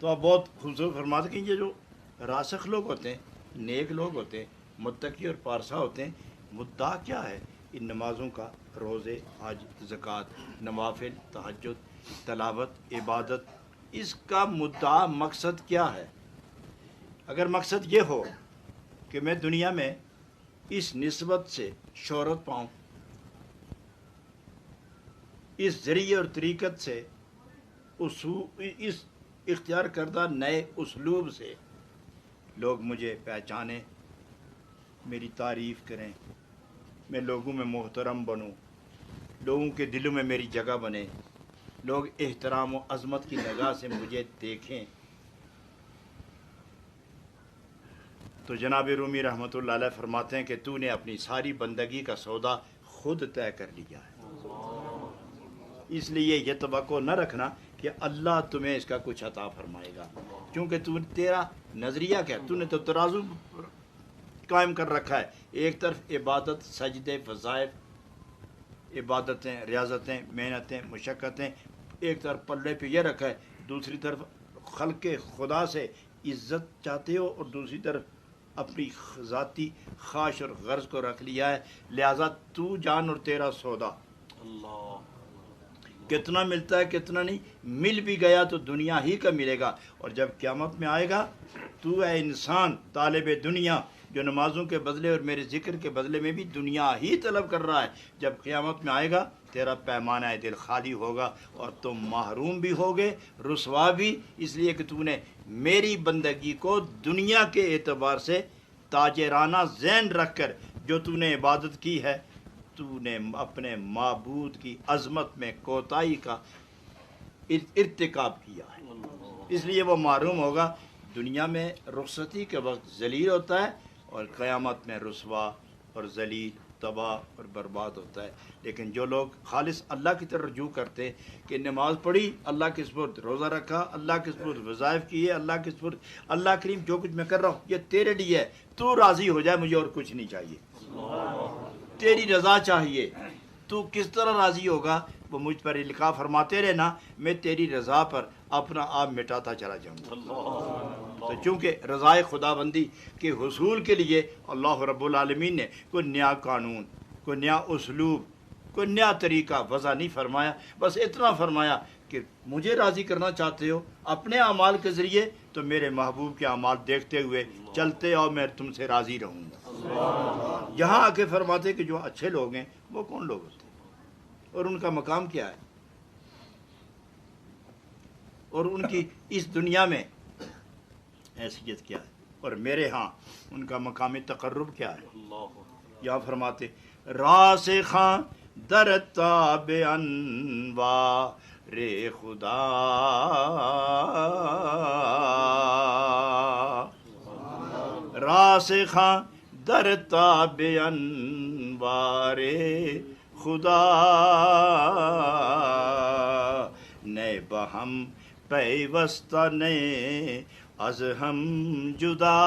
تو آپ بہت خوبصورت فرماتے کہ یہ جو راسخ لوگ ہوتے ہیں، نیک لوگ ہوتے ہیں، متقی اور پارسا ہوتے ہیں، مدعا کیا ہے ان نمازوں کا؟ روزے، حج، زکوٰۃ، نوافل، تہجد، تلاوت، عبادت، اس کا مدعا مقصد کیا ہے؟ اگر مقصد یہ ہو کہ میں دنیا میں اس نسبت سے شہرت پاؤں، اس ذریعے اور طریقت سے، اس اختیار کردہ نئے اسلوب سے لوگ مجھے پہچانیں، میری تعریف کریں، میں لوگوں میں محترم بنوں، لوگوں کے دلوں میں میری جگہ بنے، لوگ احترام و عظمت کی نگاہ سے مجھے دیکھیں، تو جناب رومی رحمۃ اللہ علیہ فرماتے ہیں کہ تو نے اپنی ساری بندگی کا سودا خود طے کر لیا ہے، اس لیے یہ توقع نہ رکھنا کہ اللہ تمہیں اس کا کچھ عطا فرمائے گا، کیونکہ تیرا نظریہ کیا ہے؟ تو نے تو ترازو قائم کر رکھا ہے، ایک طرف عبادت، سجدے، وظائف، عبادتیں، ریاضتیں، محنتیں، مشقتیں، ایک طرف پلے پہ یہ رکھا ہے، دوسری طرف خلق خدا سے عزت چاہتے ہو، اور دوسری طرف اپنی ذاتی خواہش اور غرض کو رکھ لیا ہے، لہذا تو جان اور تیرا سودا کتنا ملتا ہے کتنا نہیں، مل بھی گیا تو دنیا ہی کا ملے گا، اور جب قیامت میں آئے گا تو اے انسان طالب دنیا جو نمازوں کے بدلے اور میرے ذکر کے بدلے میں بھی دنیا ہی طلب کر رہا ہے، جب قیامت میں آئے گا تیرا پیمانہ دل خالی ہوگا اور تم محروم بھی ہوگے، رسوا بھی، اس لیے کہ تو نے میری بندگی کو دنیا کے اعتبار سے تاجرانہ ذہن رکھ کر جو تو نے عبادت کی ہے، تو نے اپنے معبود کی عظمت میں کوتاہی کا ارتکاب کیا ہے، اس لیے وہ محروم ہوگا، دنیا میں رخصتی کے وقت ذلیل ہوتا ہے اور قیامت میں رسوا اور ذلیل، تباہ اور برباد ہوتا ہے۔ لیکن جو لوگ خالص اللہ کی طرف رجوع کرتے کہ نماز پڑھی، اللہ کے سپرد، روزہ رکھا، اللہ کے سپرد، وظائف کیے، اللہ کے سپرد، اللہ کریم جو کچھ میں کر رہا ہوں یہ تیرے لیے ہے، تو راضی ہو جائے، مجھے اور کچھ نہیں چاہیے، تیری رضا چاہیے، تو کس طرح راضی ہوگا؟ وہ مجھ پر لکھا فرماتے رہنا، میں تیری رضا پر اپنا آپ مٹاتا چلا جاؤں گا۔ تو چونکہ رضائے خدا بندی کے حصول کے لیے اللہ رب العالمین نے کوئی نیا قانون، کوئی نیا اسلوب، کوئی نیا طریقہ وضع نہیں فرمایا، بس اتنا فرمایا کہ مجھے راضی کرنا چاہتے ہو اپنے اعمال کے ذریعے تو میرے محبوب کے اعمال دیکھتے ہوئے چلتے اور میں تم سے راضی رہوں گا۔ یہاں آ کے فرماتے کہ جو اچھے لوگ ہیں وہ کون لوگ ہوتے ہیں اور ان کا مقام کیا ہے، اور ان کی اس دنیا میں حیثیت کیا ہے، اور میرے ہاں ان کا مقام تقرب کیا ہے۔ یہاں فرماتے راسخاں در تاب انوار خدا، راسخاں در تاب انوار خدا، نئے بہم پیوستہ نئے از ہم جدا،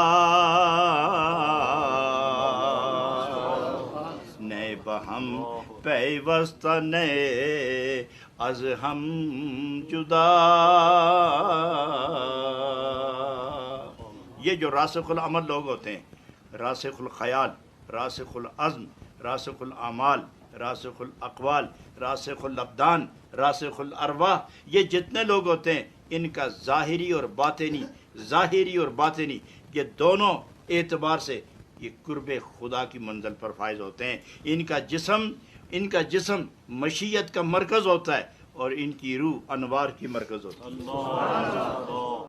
نئے بہم پیوستہ نئے از ہم جدا۔ یہ جو راسخ العمل لوگ ہوتے ہیں، راسخ الخیال، راسخ العزم، راسخ الاعمال، راسخ الاقوال، راسخ الابدان، راسخ الارواح، یہ جتنے لوگ ہوتے ہیں ان کا ظاہری اور باطنی یہ دونوں اعتبار سے یہ قرب خدا کی منزل پر فائز ہوتے ہیں۔ ان کا جسم مشیت کا مرکز ہوتا ہے اور ان کی روح انوار کی مرکز ہوتی ہے۔